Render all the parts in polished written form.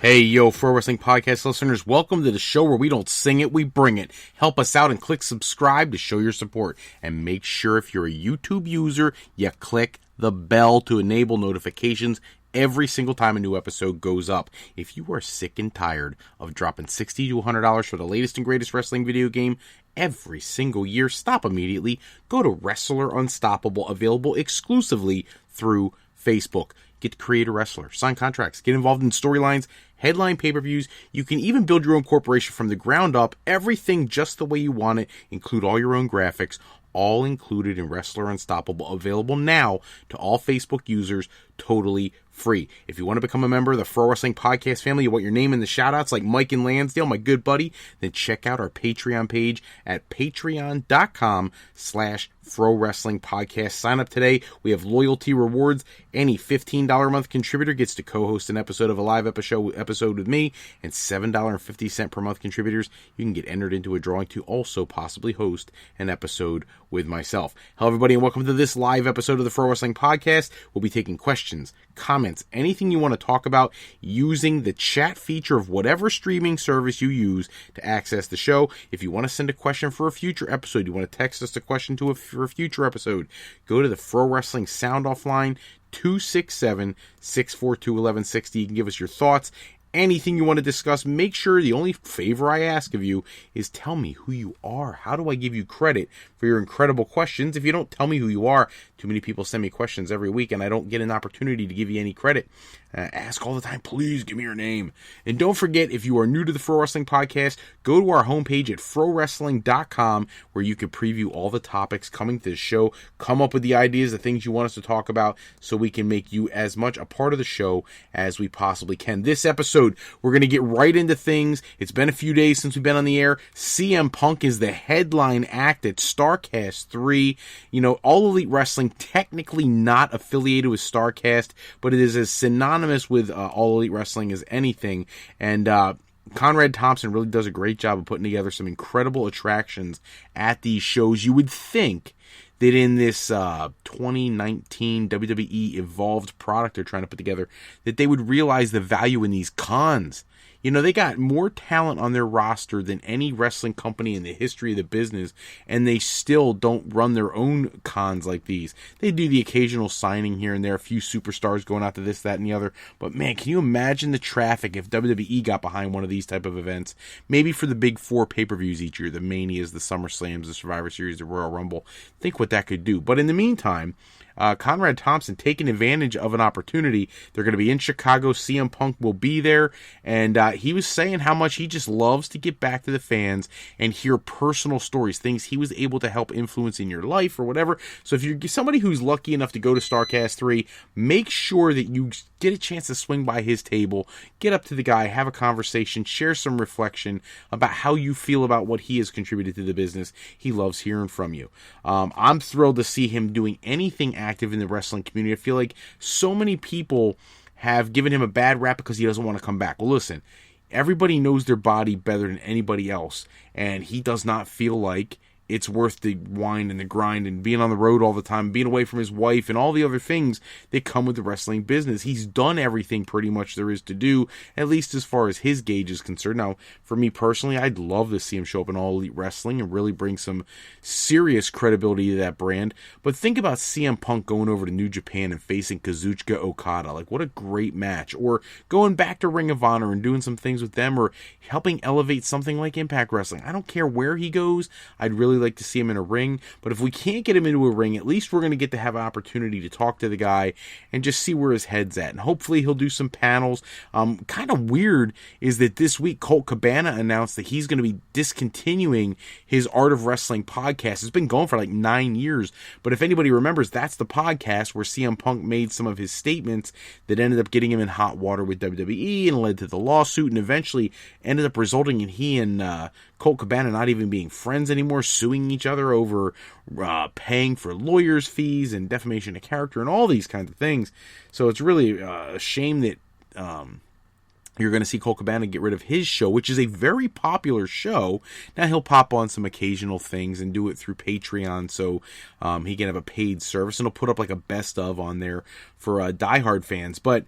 Hey, yo, Pro Wrestling Podcast listeners, welcome to the show where we don't sing it, we bring it. Help us out and click subscribe to show your support. And make sure if you're a YouTube user, you click the bell to enable notifications every single time a new episode goes up. If you are sick and tired of dropping $60 to $100 for the latest and greatest wrestling video game every single year, stop immediately. Go to Wrestler Unstoppable, available exclusively through Facebook. Get to create a wrestler, sign contracts, get involved in storylines, headline pay-per-views. You can even build your own corporation from the ground up, everything just the way you want it, include all your own graphics, all included in Wrestler Unstoppable, available now to all Facebook users, totally free. If you want to become a member of the Pro Wrestling Podcast family, you want your name in the shoutouts like Mike and Lansdale, my good buddy, then check out our Patreon page at patreon.com/Pro Wrestling Podcast. Sign up today. We have loyalty rewards. Any $15 a month contributor gets to co-host an episode of a live episode with me, and $7.50 per month contributors, you can get entered into a drawing to also possibly host an episode with myself. Hello, everybody, and welcome to this live episode of the Pro Wrestling Podcast. We'll be taking questions, comments, anything you want to talk about using the chat feature of whatever streaming service you use to access the show. If you want to send a question for a future episode, you want to text us a question for a future episode, go to the Pro Wrestling Sound Off line, 267-642-1160. You can give us your thoughts, anything you want to discuss. Make sure the only favor I ask of you is tell me who you are. How do I give you credit for your incredible questions? If you don't tell me who you are, too many people send me questions every week and I don't get an opportunity to give you any credit. Ask all the time, please give me your name. And don't forget, if you are new to the Pro Wrestling Podcast, go to our homepage at frowrestling.com where you can preview all the topics coming to the show, come up with the ideas, the things you want us to talk about, so we can make you as much a part of the show as we possibly can. This episode, we're going to get right into things. It's been a few days since we've been on the air. CM Punk is the headline act at Starrcast 3. You know, All Elite Wrestling, technically not affiliated with Starrcast, but it is as synonymous with All Elite Wrestling as anything. And Conrad Thompson really does a great job of putting together some incredible attractions at these shows. You would think that in this 2019 WWE Evolved product they're trying to put together, that they would realize the value in these cons. You know, they got more talent on their roster than any wrestling company in the history of the business, and they still don't run their own cons like these. They do the occasional signing here and there, a few superstars going out to this, that, and the other. But man, can you imagine the traffic if WWE got behind one of these type of events? Maybe for the big 4 pay-per-views each year, the Manias, the SummerSlams, the Survivor Series, the Royal Rumble. Think what that could do. But in the meantime, Conrad Thompson taking advantage of an opportunity. They're going to be in Chicago. CM Punk will be there. And he was saying how much he just loves to get back to the fans and hear personal stories, things he was able to help influence in your life or whatever. So if you're somebody who's lucky enough to go to Starrcast 3, make sure that you get a chance to swing by his table, get up to the guy, have a conversation, share some reflection about how you feel about what he has contributed to the business. He loves hearing from you. I'm thrilled to see him doing anything active in the wrestling community. I feel like so many people have given him a bad rap because he doesn't want to come back. Well, listen, everybody knows their body better than anybody else, and he does not feel like it's worth the whine and the grind and being on the road all the time, being away from his wife and all the other things that come with the wrestling business. He's done everything pretty much there is to do, at least as far as his gauge is concerned. Now, for me personally, I'd love to see him show up in All Elite Wrestling and really bring some serious credibility to that brand. But think about CM Punk going over to New Japan and facing Kazuchika Okada. Like, what a great match. Or going back to Ring of Honor and doing some things with them, or helping elevate something like Impact Wrestling. I don't care where he goes. I'd really like to see him in a ring, but if we can't get him into a ring, at least we're going to get to have an opportunity to talk to the guy and just see where his head's at, and hopefully he'll do some panels. Kind of weird is that this week Colt Cabana announced that he's going to be discontinuing his Art of Wrestling podcast. It's been going for like 9 years, but if anybody remembers, that's the podcast where CM Punk made some of his statements that ended up getting him in hot water with WWE and led to the lawsuit, and eventually ended up resulting in he and Colt Cabana not even being friends anymore, suing each other over paying for lawyers' fees and defamation of character and all these kinds of things. So it's really a shame that you're going to see Colt Cabana get rid of his show, which is a very popular show. Now he'll pop on some occasional things and do it through Patreon, so he can have a paid service, and he'll put up like a best of on there for diehard fans. But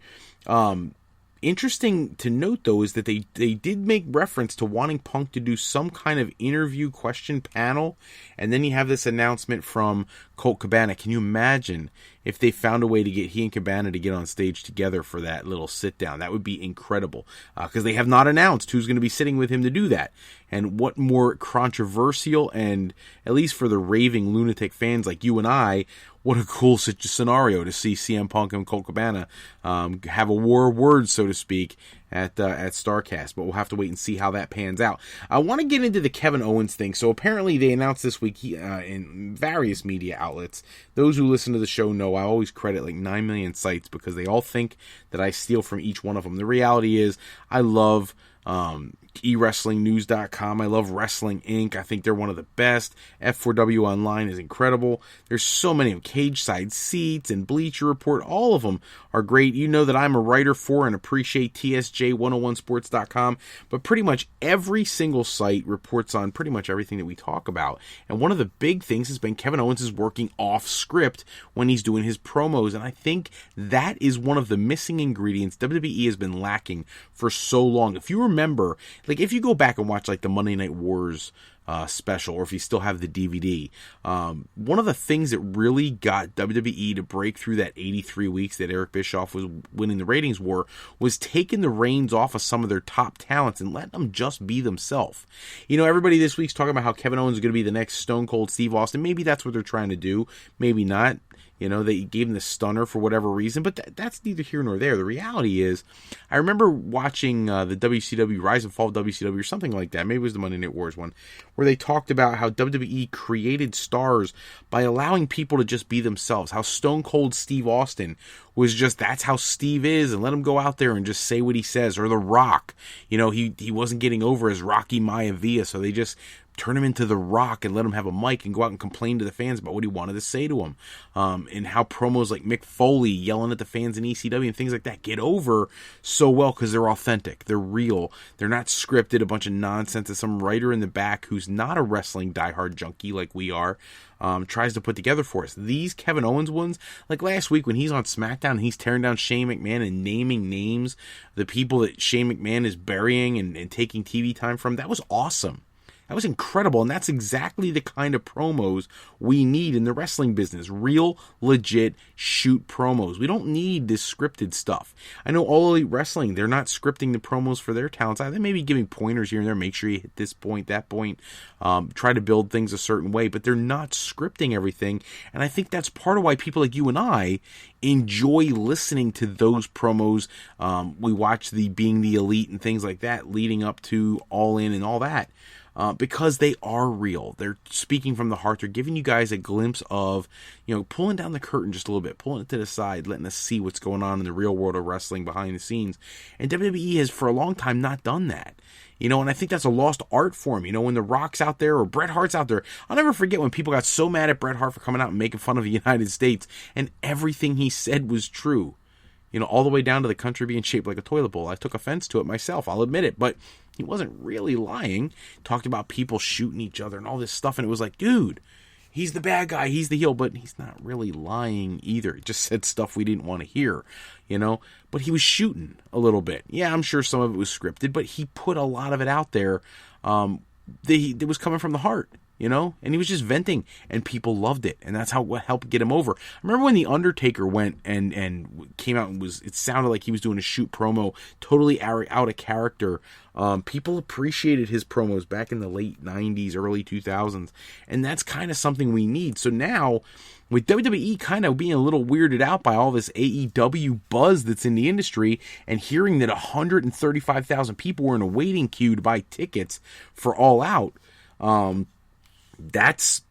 Interesting to note, though, is that they did make reference to wanting Punk to do some kind of interview question panel, and then you have this announcement from Colt Cabana. Can you imagine if they found a way to get he and Cabana to get on stage together for that little sit-down? That would be incredible, because they have not announced who's going to be sitting with him to do that. And what more controversial, and at least for the raving lunatic fans like you and I, what a cool scenario to see CM Punk and Colt Cabana have a war of words, so to speak, at Starrcast. But we'll have to wait and see how that pans out. I want to get into the Kevin Owens thing. So apparently they announced this week in various media outlets. Those who listen to the show know I always credit like 9 million sites because they all think that I steal from each one of them. The reality is I love eWrestlingNews.com. I love Wrestling Inc. I think they're one of the best. F4W Online is incredible. There's so many of them. Cage Side Seats and Bleacher Report. All of them are great. You know that I'm a writer for and appreciate TSJ101sports.com, but pretty much every single site reports on pretty much everything that we talk about. And one of the big things has been Kevin Owens is working off script when he's doing his promos, and I think that is one of the missing ingredients WWE has been lacking for so long. If you remember, like if you go back and watch like the Monday Night Wars special, or if you still have the DVD, one of the things that really got WWE to break through that 83 weeks that Eric Bischoff was winning the ratings war was taking the reins off of some of their top talents and letting them just be themselves. You know, everybody this week's talking about how Kevin Owens is going to be the next Stone Cold Steve Austin. Maybe that's what they're trying to do. Maybe not. You know, they gave him the stunner for whatever reason, but that's neither here nor there. The reality is, I remember watching the WCW, Rise and Fall of WCW, or something like that. Maybe it was the Monday Night Wars one, where they talked about how WWE created stars by allowing people to just be themselves. How Stone Cold Steve Austin was just, that's how Steve is, and let him go out there and just say what he says. Or The Rock, you know, he wasn't getting over as Rocky Maivia, so they just turn him into The Rock and let him have a mic and go out and complain to the fans about what he wanted to say to him. And how promos like Mick Foley yelling at the fans in ECW and things like that get over so well because they're authentic. They're real. They're not scripted, a bunch of nonsense that some writer in the back who's not a wrestling diehard junkie like we are tries to put together for us. These Kevin Owens ones, like last week when he's on SmackDown and he's tearing down Shane McMahon and naming names, the people that Shane McMahon is burying and taking TV time from, that was awesome. That was incredible, and that's exactly the kind of promos we need in the wrestling business. Real, legit, shoot promos. We don't need this scripted stuff. I know All Elite Wrestling, they're not scripting the promos for their talents. They may be giving pointers here and there. Make sure you hit this point, that point. Try to build things a certain way, but they're not scripting everything, and I think that's part of why people like you and I enjoy listening to those promos. We watch the Being the Elite and things like that leading up to All In and all that. Because they are real. They're speaking from the heart. They're giving you guys a glimpse of, you know, pulling down the curtain just a little bit, pulling it to the side, letting us see what's going on in the real world of wrestling behind the scenes. And WWE has for a long time not done that. You know, and I think that's a lost art form. You know, when The Rock's out there or Bret Hart's out there, I'll never forget when people got so mad at Bret Hart for coming out and making fun of the United States, and everything he said was true. You know, all the way down to the country being shaped like a toilet bowl. I took offense to it myself, I'll admit it, but he wasn't really lying. Talked about people shooting each other and all this stuff, and it was like, dude, he's the bad guy, he's the heel, but he's not really lying either. He just said stuff we didn't want to hear, you know, but he was shooting a little bit. Yeah, I'm sure some of it was scripted, but he put a lot of it out there that was coming from the heart. You know, and he was just venting, and people loved it, and that's what helped get him over. I remember when The Undertaker went and came out and it sounded like he was doing a shoot promo, totally out of character. People appreciated his promos back in the late 90s, early 2000s, and that's kind of something we need. So now, with WWE kind of being a little weirded out by all this AEW buzz that's in the industry, and hearing that 135,000 people were in a waiting queue to buy tickets for All Out, that's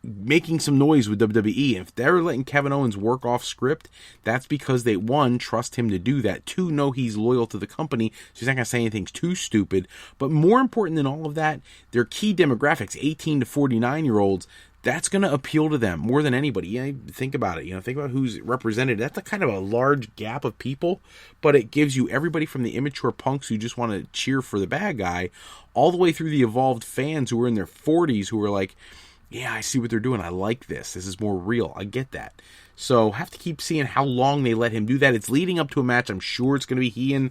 making some noise with WWE. If they're letting Kevin Owens work off script, that's because they, one, trust him to do that, two, know he's loyal to the company, so he's not going to say anything too stupid. But more important than all of that, their key demographics, 18 to 49-year-olds, that's going to appeal to them more than anybody. Yeah, think about it. You know, think about who's represented. That's a kind of a large gap of people, but it gives you everybody from the immature punks who just want to cheer for the bad guy, all the way through the evolved fans who are in their 40s who are like, yeah, I see what they're doing. I like this. This is more real. I get that. So have to keep seeing how long they let him do that. It's leading up to a match. I'm sure it's going to be he and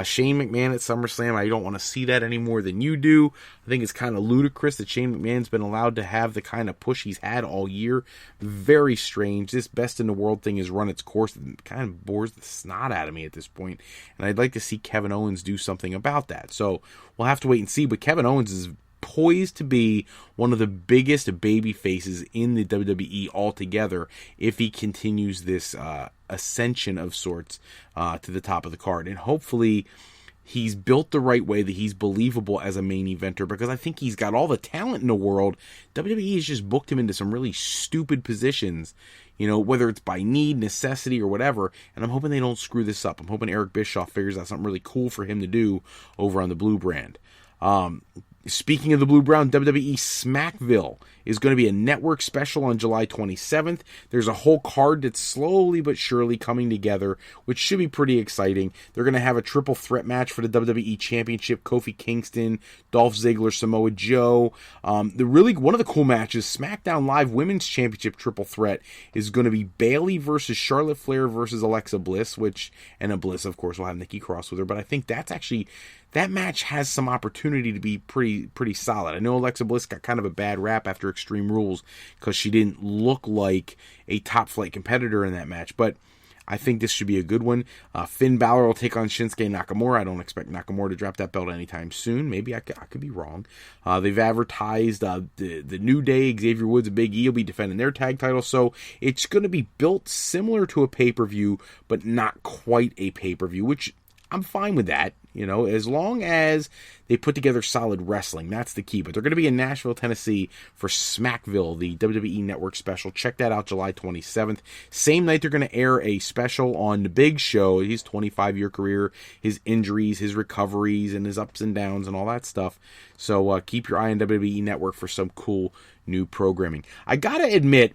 Shane McMahon at SummerSlam. I don't want to see that any more than you do. I think it's kind of ludicrous that Shane McMahon's been allowed to have the kind of push he's had all year. Very strange. This best in the world thing has run its course. It kind of bores the snot out of me at this point. And I'd like to see Kevin Owens do something about that. So we'll have to wait and see. But Kevin Owens is poised to be one of the biggest baby faces in the WWE altogether if he continues this ascension of sorts to the top of the card. And hopefully he's built the right way, that he's believable as a main eventer, because I think he's got all the talent in the world. WWE has just booked him into some really stupid positions, you know, whether it's by need, necessity, or whatever, and I'm hoping they don't screw this up. I'm hoping Eric Bischoff figures out something really cool for him to do over on the Blue brand. Speaking of the Blue Brown, WWE Smackville is going to be a network special on July 27th. There's a whole card that's slowly but surely coming together, which should be pretty exciting. They're going to have a triple threat match for the WWE Championship. Kofi Kingston, Dolph Ziggler, Samoa Joe. One of the cool matches, SmackDown Live Women's Championship triple threat, is going to be Bayley versus Charlotte Flair versus Alexa Bliss, and Bliss, of course, will have Nikki Cross with her. But I think that match has some opportunity to be pretty solid. I know Alexa Bliss got kind of a bad rap after Extreme Rules because she didn't look like a top-flight competitor in that match, but I think this should be a good one. Finn Balor will take on Shinsuke Nakamura. I don't expect Nakamura to drop that belt anytime soon. Maybe I could be wrong. They've advertised the New Day, Xavier Woods and Big E will be defending their tag titles, so it's going to be built similar to a pay-per-view, but not quite a pay-per-view, which I'm fine with that. You know, as long as they put together solid wrestling, that's the key. But they're going to be in Nashville, Tennessee for Smackville, the WWE Network special. Check that out July 27th. Same night, they're going to air a special on The Big Show, his 25-year career, his injuries, his recoveries, and his ups and downs and all that stuff. So keep your eye on WWE Network for some cool new programming. I got to admit,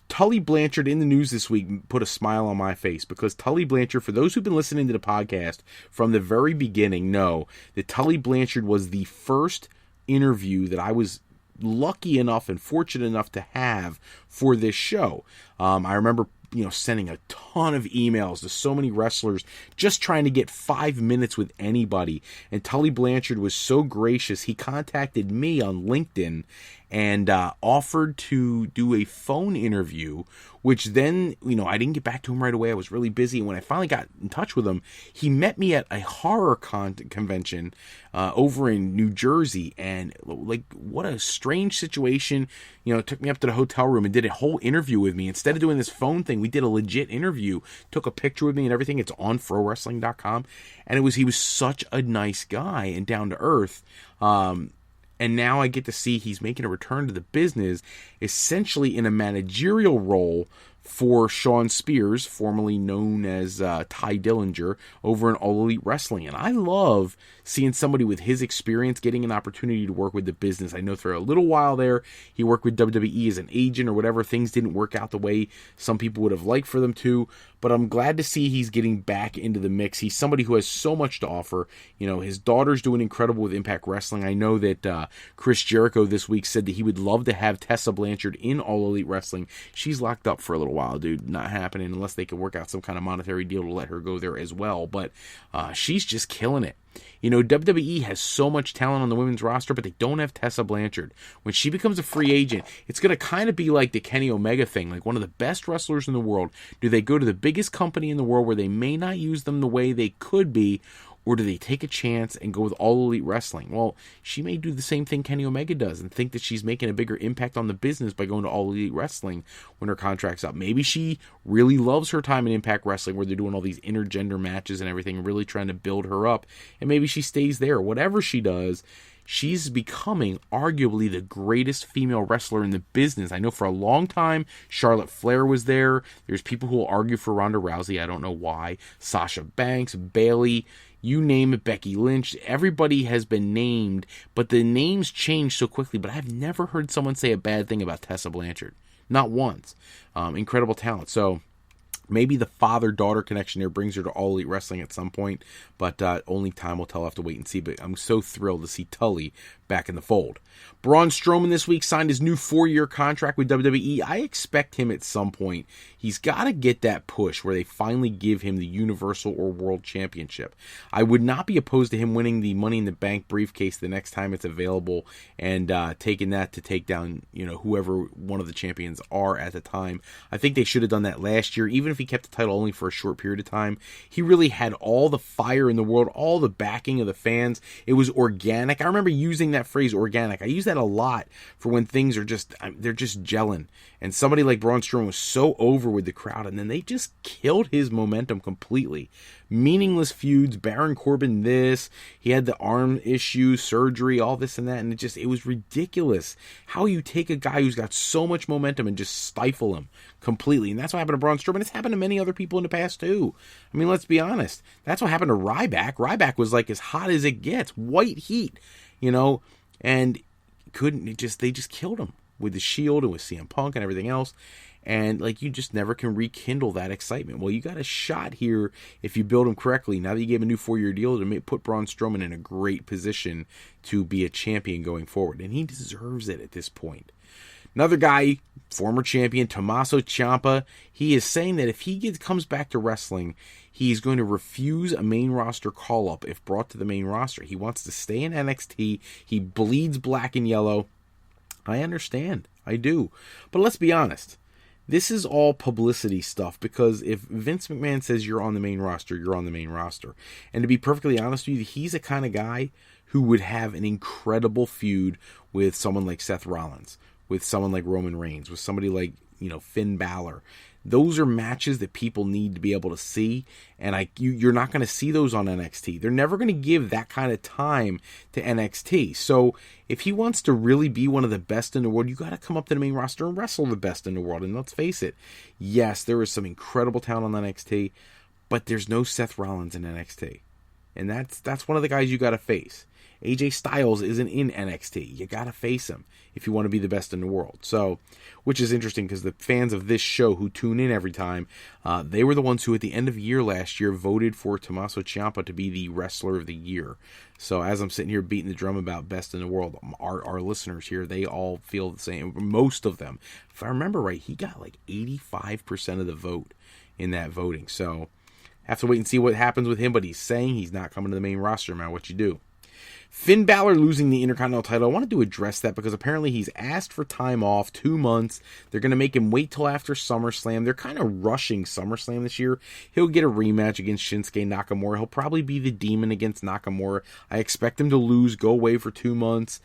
Tully Blanchard in the news this week put a smile on my face, because Tully Blanchard, for those who've been listening to the podcast from the very beginning, know that Tully Blanchard was the first interview that I was lucky enough and fortunate enough to have for this show. I remember sending a ton of emails to so many wrestlers, just trying to get 5 minutes with anybody. And Tully Blanchard was so gracious. He contacted me on LinkedIn and offered to do a phone interview, which then, I didn't get back to him right away. I was really busy. And when I finally got in touch with him, he met me at a horror convention over in New Jersey. And what a strange situation. Took me up to the hotel room and did a whole interview with me. Instead of doing this phone thing, we did a legit interview, took a picture with me and everything. It's on FroWrestling.com. And he was such a nice guy and down to earth. And now I get to see he's making a return to the business, essentially in a managerial role for Shawn Spears, formerly known as Ty Dillinger, over in All Elite Wrestling. And I love seeing somebody with his experience getting an opportunity to work with the business. I know for a little while there, he worked with WWE as an agent or whatever. Things didn't work out the way some people would have liked for them to. But I'm glad to see he's getting back into the mix. He's somebody who has so much to offer. His daughter's doing incredible with Impact Wrestling. I know that Chris Jericho this week said that he would love to have Tessa Blanchard in All Elite Wrestling. She's locked up for a little while, dude. Not happening unless they can work out some kind of monetary deal to let her go there as well. But she's just killing it. WWE has so much talent on the women's roster, but they don't have Tessa Blanchard. When she becomes a free agent, it's going to kind of be like the Kenny Omega thing, like one of the best wrestlers in the world. Do they go to the biggest company in the world where they may not use them the way they could be, or do they take a chance and go with All Elite Wrestling? Well, she may do the same thing Kenny Omega does and think that she's making a bigger impact on the business by going to All Elite Wrestling when her contract's up. Maybe she really loves her time in Impact Wrestling where they're doing all these intergender matches and everything, really trying to build her up, and maybe she stays there. Whatever she does, she's becoming arguably the greatest female wrestler in the business. I know for a long time, Charlotte Flair was there. There's people who will argue for Ronda Rousey. I don't know why. Sasha Banks, Bayley, you name it, Becky Lynch. Everybody has been named, but the names change so quickly. But I've never heard someone say a bad thing about Tessa Blanchard. Not once. Incredible talent. So Maybe the father-daughter connection there brings her to All Elite Wrestling at some point, but only time will tell. I'll have to wait and see. But I'm so thrilled to see Tully back in the fold. Braun Strowman this week signed his new 4-year contract with WWE. I expect him at some point. He's got to get that push where they finally give him the Universal or World Championship. I would not be opposed to him winning the Money in the Bank briefcase the next time it's available and taking that to take down, whoever one of the champions are at the time. I think they should have done that last year, even if he kept the title only for a short period of time. He really had all the fire in the world, all the backing of the fans. It was organic. I remember using that phrase organic. I use that a lot for when things are they're just gelling. And somebody like Braun Strowman was so over with the crowd, and then they just killed his momentum completely. Meaningless feuds, Baron Corbin he had the arm issue, surgery, all this and that, and it was ridiculous how you take a guy who's got so much momentum and just stifle him completely. And that's what happened to Braun Strowman. It's happened to many other people in the past too. I mean, let's be honest. That's what happened to Ryback. Ryback was like as hot as it gets, white heat, and they just killed him with the Shield and with CM Punk and everything else. And you just never can rekindle that excitement. Well, you got a shot here if you build him correctly. Now that you gave him a new 4-year deal to put Braun Strowman in a great position to be a champion going forward. And he deserves it at this point. Another guy, former champion, Tommaso Ciampa, he is saying that if he comes back to wrestling, he's going to refuse a main roster call-up if brought to the main roster. He wants to stay in NXT. He bleeds black and yellow. I understand. I do. But let's be honest. This is all publicity stuff, because if Vince McMahon says you're on the main roster, you're on the main roster. And to be perfectly honest with you, he's a kind of guy who would have an incredible feud with someone like Seth Rollins, with someone like Roman Reigns, with somebody like, Finn Balor. Those are matches that people need to be able to see, and you're not going to see those on NXT. They're never going to give that kind of time to NXT. So if he wants to really be one of the best in the world, you got to come up to the main roster and wrestle the best in the world. And let's face it, yes, there is some incredible talent on NXT, but there's no Seth Rollins in NXT, and that's one of the guys you got to face. AJ Styles isn't in NXT. You got to face him if you want to be the best in the world. So, which is interesting because the fans of this show who tune in every time, they were the ones who at the end of the year last year voted for Tommaso Ciampa to be the Wrestler of the Year. So as I'm sitting here beating the drum about best in the world, our listeners here, they all feel the same. Most of them. If I remember right, he got 85% of the vote in that voting. So, have to wait and see what happens with him, but he's saying he's not coming to the main roster, no matter what you do. Finn Balor losing the Intercontinental title. I wanted to address that because apparently he's asked for time off, 2 months. They're going to make him wait till after SummerSlam. They're kind of rushing SummerSlam this year. He'll get a rematch against Shinsuke Nakamura. He'll probably be the Demon against Nakamura. I expect him to lose, go away for 2 months.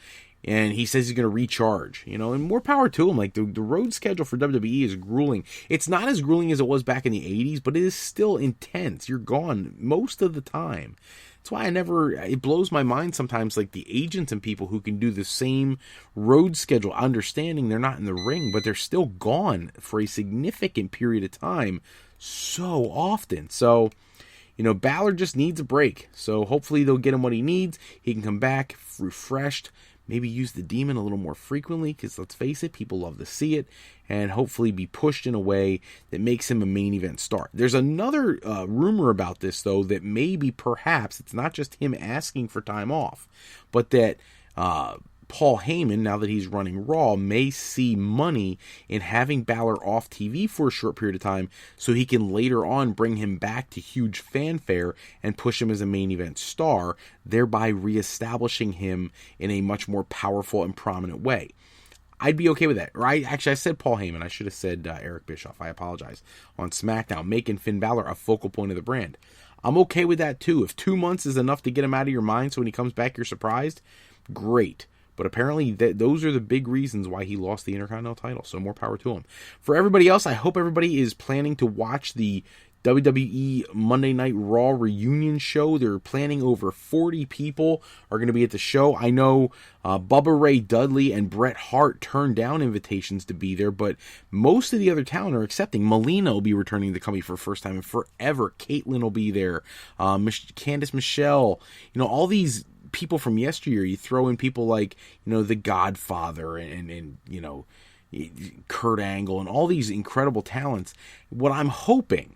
And he says he's going to recharge, and more power to him. The road schedule for WWE is grueling. It's not as grueling as it was back in the 80s, but it is still intense. You're gone most of the time. That's why it blows my mind sometimes, the agents and people who can do the same road schedule, understanding they're not in the ring, but they're still gone for a significant period of time so often. So, Balor just needs a break. So hopefully they'll get him what he needs. He can come back refreshed. Maybe use the Demon a little more frequently, because let's face it, people love to see it, and hopefully be pushed in a way that makes him a main event star. There's another rumor about this, though, that maybe perhaps it's not just him asking for time off, but that Paul Heyman, now that he's running Raw, may see money in having Balor off TV for a short period of time so he can later on bring him back to huge fanfare and push him as a main event star, thereby reestablishing him in a much more powerful and prominent way. I'd be okay with that. Right? Actually, I said Paul Heyman. I should have said Eric Bischoff. I apologize. On SmackDown, making Finn Balor a focal point of the brand. I'm okay with that too. If 2 months is enough to get him out of your mind so when he comes back you're surprised, great. But apparently those are the big reasons why he lost the Intercontinental title. So more power to him. For everybody else, I hope everybody is planning to watch the WWE Monday Night Raw Reunion Show. They're planning over 40 people are going to be at the show. I know Bubba Ray Dudley and Bret Hart turned down invitations to be there, but most of the other talent are accepting. Melina will be returning to the company for the first time in forever. Caitlyn will be there. Candice Michelle. All these people from yesteryear. You throw in people like, The Godfather and Kurt Angle, and all these incredible talents. What I'm hoping,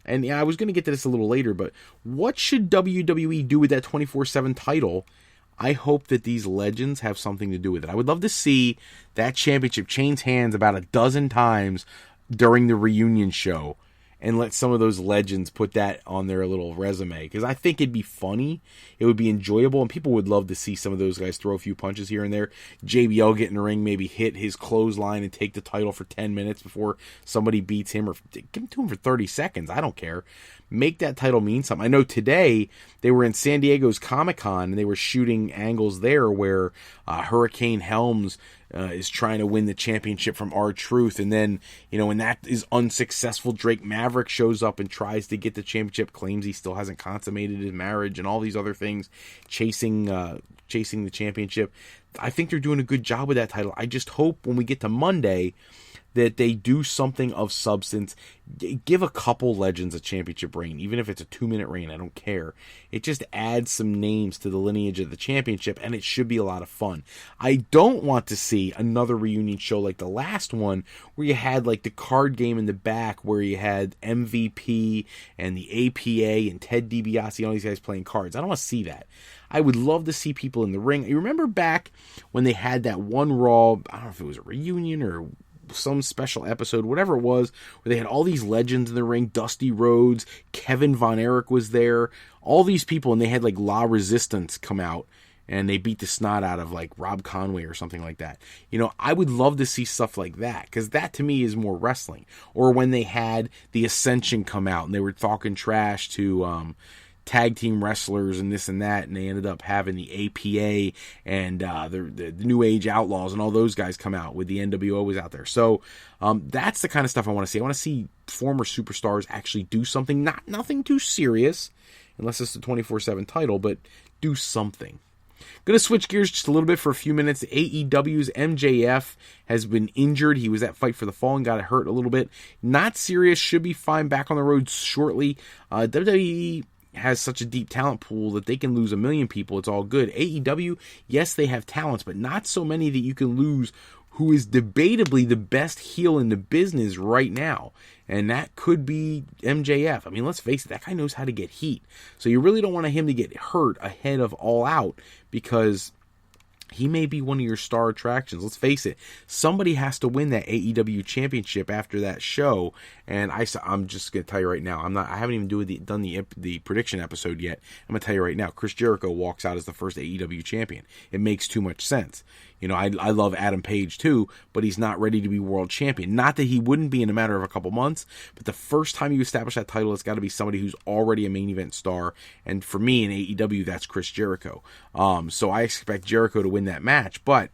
and I was going to get to this a little later, but what should WWE do with that 24/7 title? I hope that these legends have something to do with it. I would love to see that championship change hands about a dozen times during the reunion show, and let some of those legends put that on their little resume, because I think it'd be funny, it would be enjoyable, and people would love to see some of those guys throw a few punches here and there. JBL get in the ring, maybe hit his clothesline and take the title for 10 minutes before somebody beats him, or give him to him for 30 seconds. I don't care. Make that title mean something. I know today they were in San Diego's Comic-Con, and they were shooting angles there where Hurricane Helms is trying to win the championship from R-Truth, and then, when that is unsuccessful, Drake Maverick shows up and tries to get the championship, claims he still hasn't consummated his marriage, and all these other things, chasing the championship. I think they're doing a good job with that title. I just hope when we get to Monday that they do something of substance. Give a couple legends a championship reign, even if it's a 2-minute reign. I don't care. It just adds some names to the lineage of the championship, and it should be a lot of fun. I don't want to see another reunion show like the last one, where you had like the card game in the back, where you had MVP and the APA and Ted DiBiase and all these guys playing cards. I don't want to see that. I would love to see people in the ring. You remember back when they had that one Raw, I don't know if it was a reunion or some special episode, whatever it was, where they had all these legends in the ring. Dusty Rhodes, Kevin Von Erich was there, all these people, and they had like La Resistance come out, and they beat the snot out of like Rob Conway or something like that. I would love to see stuff like that, because that to me is more wrestling. Or when they had the Ascension come out, and they were talking trash to tag team wrestlers and this and that, and they ended up having the APA and the New Age Outlaws and all those guys come out with the NWO was out there. So that's the kind of stuff I want to see. I want to see former superstars actually do something, nothing too serious, unless it's the 24/7 title, but do something. Going to switch gears just a little bit for a few minutes. AEW's MJF has been injured. He was at Fight for the Fallen, got hurt a little bit. Not serious, should be fine, back on the road shortly. WWE has such a deep talent pool that they can lose 1 million people. It's all good. AEW, yes, they have talents, but not so many that you can lose who is debatably the best heel in the business right now. And that could be MJF. I mean, let's face it, that guy knows how to get heat. So you really don't want him to get hurt ahead of All Out, because he may be one of your star attractions. Let's face it, somebody has to win that AEW championship after that show. And I'm just going to tell you right now, I haven't even done the prediction episode yet. I'm going to tell you right now, Chris Jericho walks out as the first AEW champion. It makes too much sense. I love Adam Page too, but he's not ready to be world champion. Not that he wouldn't be in a matter of a couple months, but the first time you establish that title, it's got to be somebody who's already a main event star. And for me in AEW, that's Chris Jericho. So I expect Jericho to win that match, but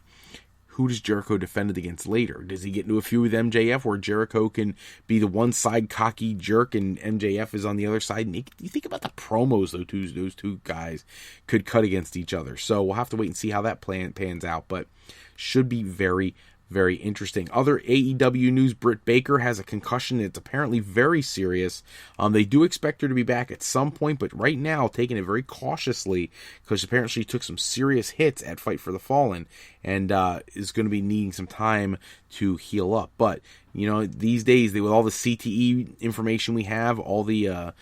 who does Jericho defend it against later? Does he get into a feud with MJF where Jericho can be the one side cocky jerk and MJF is on the other side? And you think about the promos those two guys could cut against each other. So we'll have to wait and see how that pans out, but should be very, very interesting. Other AEW news, Britt Baker has a concussion that's apparently very serious. They do expect her to be back at some point, but right now taking it very cautiously, because apparently she took some serious hits at Fight for the Fallen and is going to be needing some time to heal up. But these days, with all the CTE information we have, all the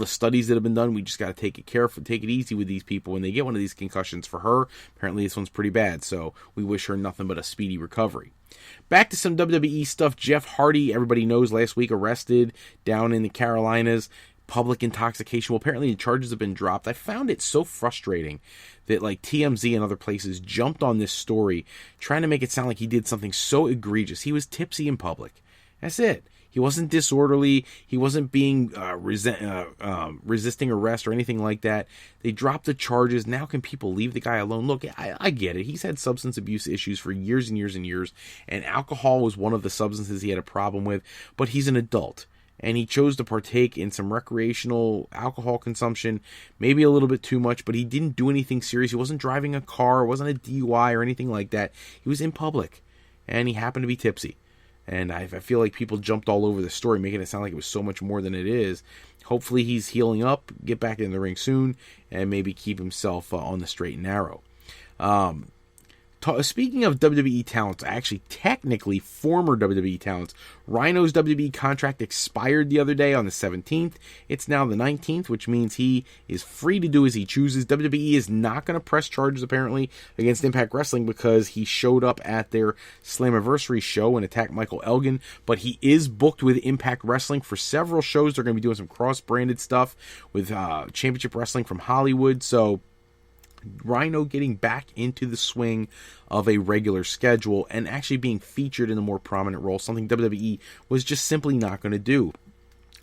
studies that have been done, we just got to take it easy with these people when they get one of these concussions. For her, apparently this one's pretty bad, so we wish her nothing but a speedy recovery. Back to some WWE stuff. Jeff Hardy, everybody knows, last week arrested down in the Carolinas. Public intoxication. Well, apparently the charges have been dropped. I found it so frustrating that like TMZ and other places jumped on this story trying to make it sound like he did something so egregious. He was tipsy in public. That's it. He wasn't disorderly. He wasn't being resisting arrest or anything like that. They dropped the charges. Now can people leave the guy alone? Look, I get it. He's had substance abuse issues for years and years and years, and alcohol was one of the substances he had a problem with, but he's an adult. And he chose to partake in some recreational alcohol consumption, maybe a little bit too much, but he didn't do anything serious. He wasn't driving a car, it wasn't a DUI or anything like that. He was in public, and he happened to be tipsy. And I feel like people jumped all over the story, making it sound like it was so much more than it is. Hopefully he's healing up, get back in the ring soon, and maybe keep himself on the straight and narrow. Speaking of WWE talents, actually technically former WWE talents, Rhino's WWE contract expired the other day on the 17th. It's now the 19th, which means he is free to do as he chooses. WWE is not going to press charges, apparently, against Impact Wrestling because he showed up at their Slammiversary show and attacked Michael Elgin, but he is booked with Impact Wrestling for several shows. They're going to be doing some cross-branded stuff with Championship Wrestling from Hollywood, so Rhino getting back into the swing of a regular schedule and actually being featured in a more prominent role, something WWE was just simply not going to do.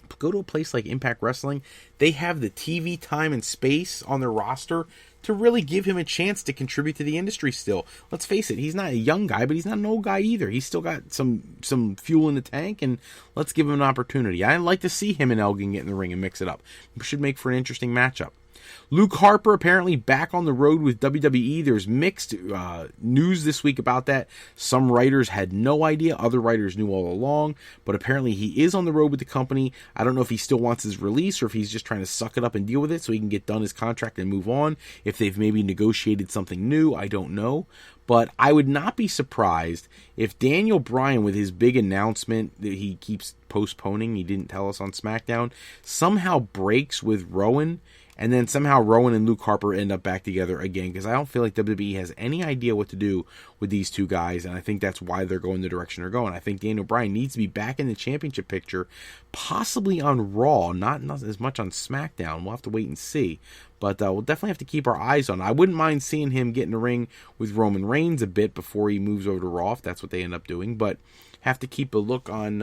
But go to a place like Impact Wrestling, they have the TV time and space on their roster to really give him a chance to contribute to the industry still. Let's face it, he's not a young guy, but he's not an old guy either. He's still got some fuel in the tank, and let's give him an opportunity. I'd like to see him and Elgin get in the ring and mix it up. It should make for an interesting matchup. Luke Harper apparently back on the road with WWE. There's mixed news this week about that. Some writers had no idea. Other writers knew all along. But apparently he is on the road with the company. I don't know if he still wants his release or if he's just trying to suck it up and deal with it so he can get done his contract and move on. If they've maybe negotiated something new, I don't know. But I would not be surprised if Daniel Bryan, with his big announcement that he keeps postponing, he didn't tell us on SmackDown, somehow breaks with Rowan. And then somehow Rowan and Luke Harper end up back together again, because I don't feel like WWE has any idea what to do with these two guys, and I think that's why they're going the direction they're going. I think Daniel Bryan needs to be back in the championship picture, possibly on Raw, not as much on SmackDown. We'll have to wait and see. But we'll definitely have to keep our eyes on it. I wouldn't mind seeing him get in the ring with Roman Reigns a bit before he moves over to Raw, if that's what they end up doing. But have to keep a look on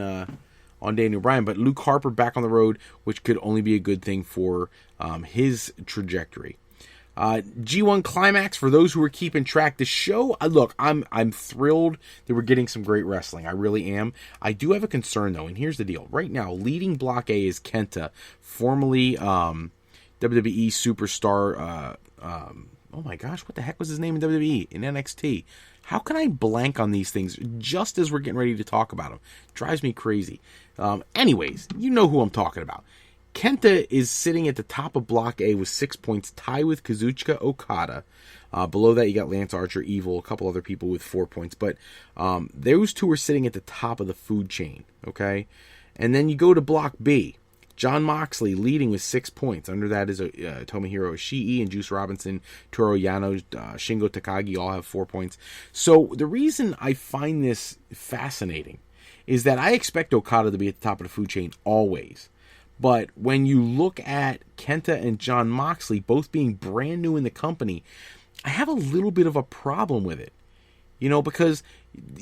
Daniel Bryan, but Luke Harper back on the road, which could only be a good thing for his trajectory. G1 Climax, for those who are keeping track, the show, look, I'm thrilled that we're getting some great wrestling. I really am. I do have a concern, though, and here's the deal. Right now, leading Block A is Kenta, formerly WWE superstar, oh my gosh, what the heck was his name in WWE, in NXT? How can I blank on these things just as we're getting ready to talk about them? Drives me crazy. Anyways, you know who I'm talking about. Kenta is sitting at the top of Block A with 6 points, tied with Kazuchika Okada. Below that, you got Lance Archer, Evil, a couple other people with 4 points. But those two are sitting at the top of the food chain, okay? And then you go to Block B. Jon Moxley leading with 6 points. Under that is Tomohiro Ishii and Juice Robinson, Toru Yano, Shingo Takagi all have 4 points. So the reason I find this fascinating is that I expect Okada to be at the top of the food chain always. But when you look at Kenta and Jon Moxley both being brand new in the company, I have a little bit of a problem with it. You know, because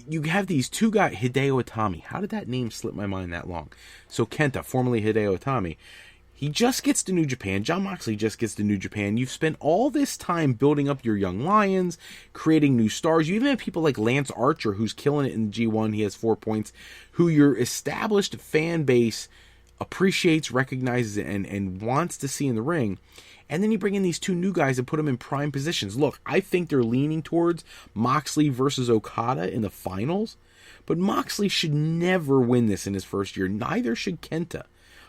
you have these two guys, Hideo Itami. How did that name slip my mind that long? So Kenta, formerly Hideo Itami, he just gets to New Japan. Jon Moxley just gets to New Japan. You've spent all this time building up your young lions, creating new stars. You even have people like Lance Archer, who's killing it in G1. He has 4 points, who your established fan base appreciates, recognizes, and wants to see in the ring. And then you bring in these two new guys and put them in prime positions. Look, I think they're leaning towards Moxley versus Okada in the finals. But Moxley should never win this in his first year. Neither should Kenta.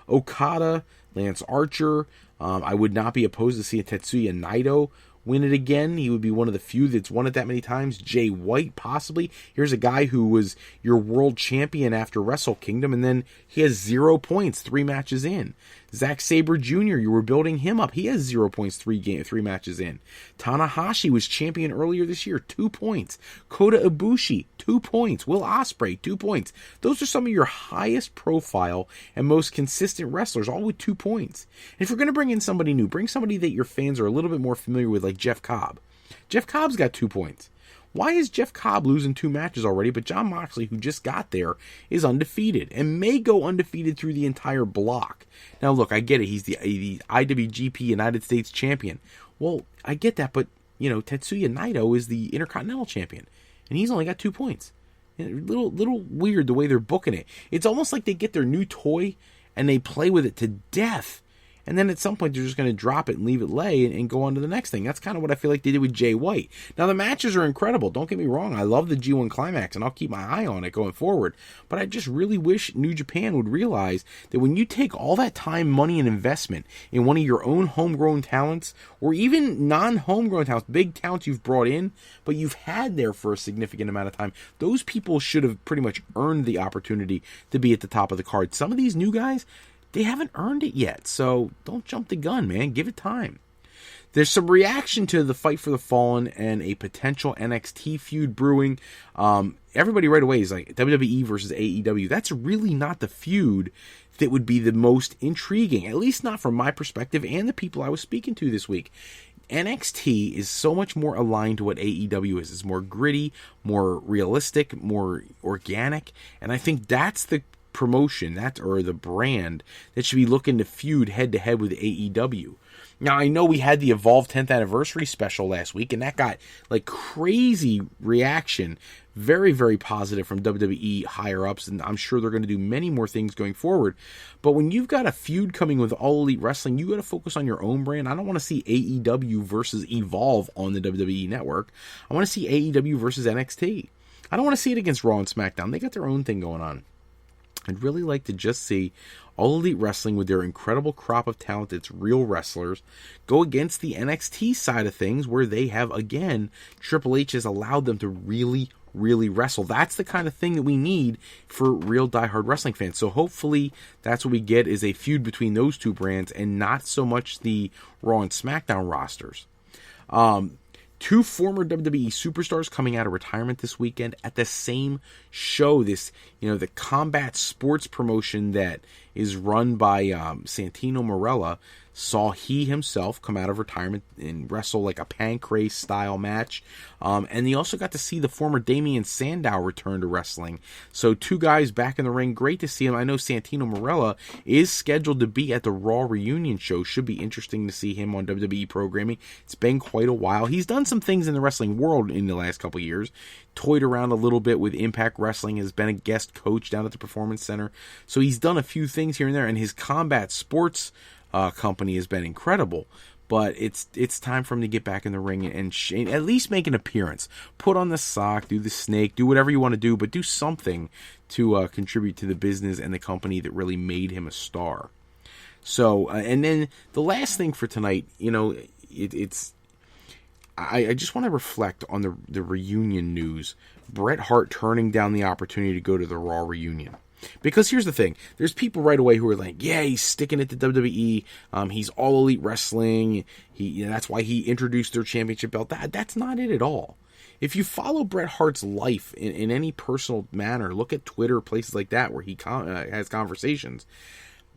Okada, Lance Archer. I would not be opposed to seeing Tetsuya Naito win it again. He would be one of the few that's won it that many times. Jay White, possibly. Here's a guy who was your world champion after Wrestle Kingdom, and then he has 0 points 3 matches in. Zack Sabre Jr., you were building him up. He has 0 points 3 matches in. Tanahashi was champion earlier this year, 2 points. Kota Ibushi, 2 points. Will Ospreay, 2 points. Those are some of your highest profile and most consistent wrestlers, all with 2 points. And if you're going to bring in somebody new, bring somebody that your fans are a little bit more familiar with, like Jeff Cobb. Jeff Cobb's got 2 points. Why is Jeff Cobb losing 2 matches already, but Jon Moxley, who just got there, is undefeated and may go undefeated through the entire block? Now, look, I get it. He's the IWGP United States champion. Well, I get that, but, you know, Tetsuya Naito is the Intercontinental champion, and he's only got 2 points. Little weird the way they're booking it. It's almost like they get their new toy and they play with it to death, and then at some point they're just going to drop it and leave it lay and go on to the next thing. That's kind of what I feel like they did with Jay White. Now, the matches are incredible. Don't get me wrong. I love the G1 Climax, and I'll keep my eye on it going forward. But I just really wish New Japan would realize that when you take all that time, money, and investment in one of your own homegrown talents, or even non-homegrown talents, big talents you've brought in, but you've had there for a significant amount of time, those people should have pretty much earned the opportunity to be at the top of the card. Some of these new guys, they haven't earned it yet, so don't jump the gun, man. Give it time. There's some reaction to the Fight for the Fallen and a potential NXT feud brewing. Everybody right away is like, WWE versus AEW. That's really not the feud that would be the most intriguing, at least not from my perspective and the people I was speaking to this week. NXT is so much more aligned to what AEW is. It's more gritty, more realistic, more organic, and I think that's the promotion, or the brand that should be looking to feud head-to-head with AEW. Now, I know we had the Evolve 10th Anniversary special last week, and that got like crazy reaction. Very, very positive from WWE higher-ups, and I'm sure they're going to do many more things going forward. But when you've got a feud coming with All Elite Wrestling, you got to focus on your own brand. I don't want to see AEW versus Evolve on the WWE Network. I want to see AEW versus NXT. I don't want to see it against Raw and SmackDown. They got their own thing going on. I'd really like to just see All Elite Wrestling with their incredible crop of talent, it's real wrestlers, go against the NXT side of things where they have, again, Triple H has allowed them to really wrestle. That's the kind of thing that we need for real diehard wrestling fans. So hopefully that's what we get, is a feud between those two brands and not so much the Raw and SmackDown rosters. Two former WWE superstars coming out of retirement this weekend at the same show. This, the combat sports promotion that is run by Santino Marella, saw he himself come out of retirement and wrestle like a Pancrase style match. And he also got to see the former Damian Sandow return to wrestling. So two guys back in the ring. Great to see him. I know Santino Marella is scheduled to be at the Raw Reunion Show. Should be interesting to see him on WWE programming. It's been quite a while. He's done some things in the wrestling world in the last couple years. Toyed around a little bit with Impact Wrestling, has been a guest coach down at the Performance Center. So he's done a few things here and there, and his combat sports company has been incredible. But it's time for him to get back in the ring and at least make an appearance. Put on the sock, do the snake, do whatever you want to do, but do something to contribute to the business and the company that really made him a star. So, and then the last thing for tonight, I just want to reflect on the reunion news. Bret Hart turning down the opportunity to go to the Raw reunion. Because here's the thing. There's people right away who are like, yeah, he's sticking it to WWE. He's All Elite Wrestling. That's why he introduced their championship belt. That's not it at all. If you follow Bret Hart's life in any personal manner, look at Twitter, places like that where he has conversations,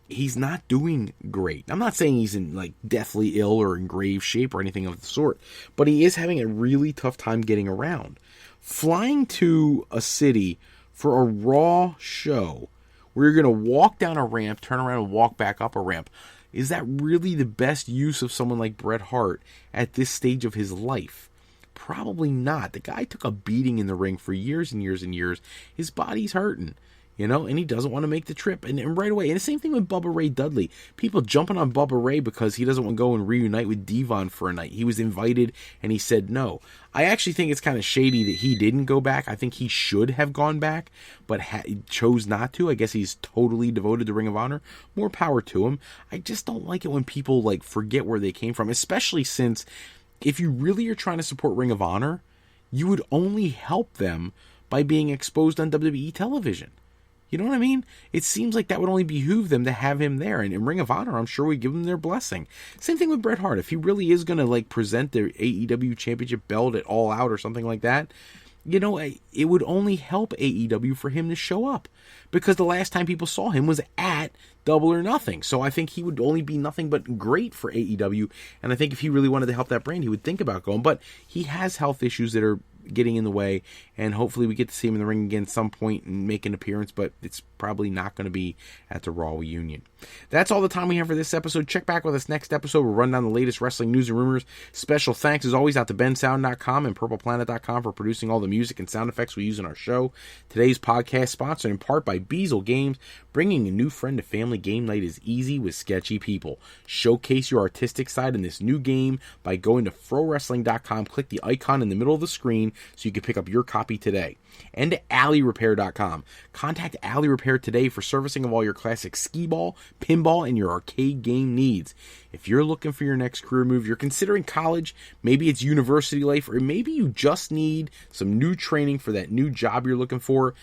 he's not doing great. I'm not saying he's in like deathly ill or in grave shape or anything of the sort, but he is having a really tough time getting around. Flying to a city for a Raw show where you're going to walk down a ramp, turn around and walk back up a ramp, is that really the best use of someone like Bret Hart at this stage of his life? Probably not. The guy took a beating in the ring for years and years and years. His body's hurting. And he doesn't want to make the trip. And right away, and the same thing with Bubba Ray Dudley. People jumping on Bubba Ray because he doesn't want to go and reunite with Devon for a night. He was invited, and he said no. I actually think it's kind of shady that he didn't go back. I think he should have gone back, but chose not to. I guess he's totally devoted to Ring of Honor. More power to him. I just don't like it when people forget where they came from, especially since if you really are trying to support Ring of Honor, you would only help them by being exposed on WWE television. You know what I mean? It seems like that would only behoove them to have him there. And in Ring of Honor, I'm sure we give them their blessing. Same thing with Bret Hart. If he really is going to present the AEW Championship belt at All Out or something like that, it would only help AEW for him to show up. Because the last time people saw him was at Double or Nothing. So I think he would only be nothing but great for AEW. And I think if he really wanted to help that brand, he would think about going. But he has health issues that are getting in the way, and hopefully we get to see him in the ring again at some point and make an appearance, but it's probably not going to be at the Raw Reunion. That's all the time we have for this episode. Check back with us next episode. We'll run down the latest wrestling news and rumors. Special thanks, as always, out to bensound.com and purpleplanet.com for producing all the music and sound effects we use in our show. Today's podcast sponsored in part by Beazle Games. Bringing a new friend to family game night is easy with sketchy people. Showcase your artistic side in this new game by going to frowrestling.com. Click the icon in the middle of the screen so you can pick up your copy today. And to alleyrepair.com. Contact Alley Repair today for servicing of all your classic skee-ball, pinball, and your arcade game needs. If you're looking for your next career move, you're considering college, maybe it's university life, or maybe you just need some new training for that new job you're looking for,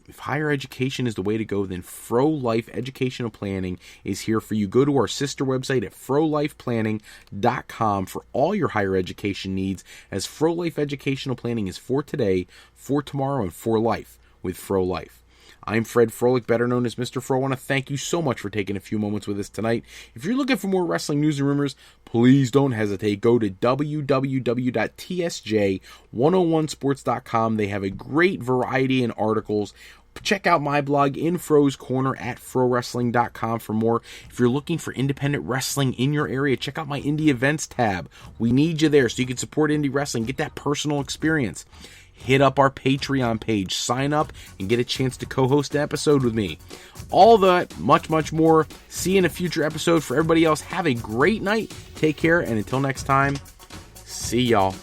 if higher education is the way to go, then Fro Life Educational Planning is here for you. Go to our sister website at frolifeplanning.com for all your higher education needs, as Fro Life Educational Planning is for today, for tomorrow, and for life with Fro Life. I'm Fred Froelich, better known as Mr. Fro. I want to thank you so much for taking a few moments with us tonight. If you're looking for more wrestling news and rumors, please don't hesitate. Go to www.tsj101sports.com. They have a great variety in articles. Check out my blog, In Fro's Corner, at frowrestling.com for more. If you're looking for independent wrestling in your area, check out my indie events tab. We need you there so you can support indie wrestling, get that personal experience. Hit up our Patreon page, sign up, and get a chance to co-host an episode with me. All that, much, much more. See you in a future episode. For everybody else, have a great night. Take care, and until next time, see y'all.